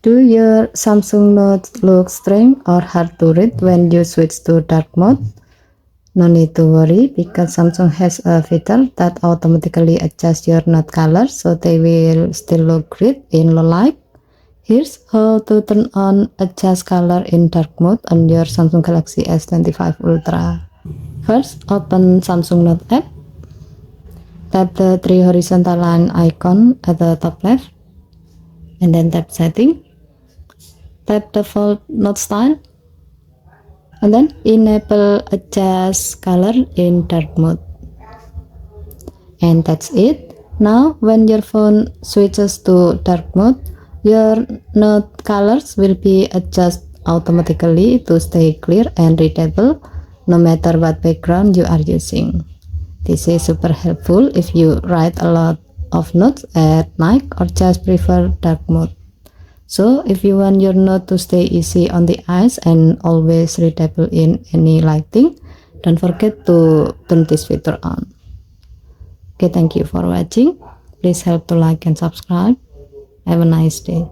Do your Samsung Note look strange or hard to read when you switch to dark mode? No need to worry because Samsung has a feature that automatically adjusts your note color so they will still look great in low light. Here's how to turn on adjust color in dark mode on your Samsung Galaxy S25 Ultra. First, open Samsung Note app. Tap the three horizontal line icon at the top left and then tap setting. Tap default note style and then enable adjust color in dark mode. And that's it. Now when your phone switches to dark mode, your note colors will be adjusted automatically to stay clear and readable no matter what background you are using. This is super helpful if you write a lot of notes at night or just prefer dark mode. So if you want your note to stay easy on the eyes and always readable in any lighting, don't forget to turn this feature on. Okay, thank you for watching. Please help to like and subscribe. Have a nice day.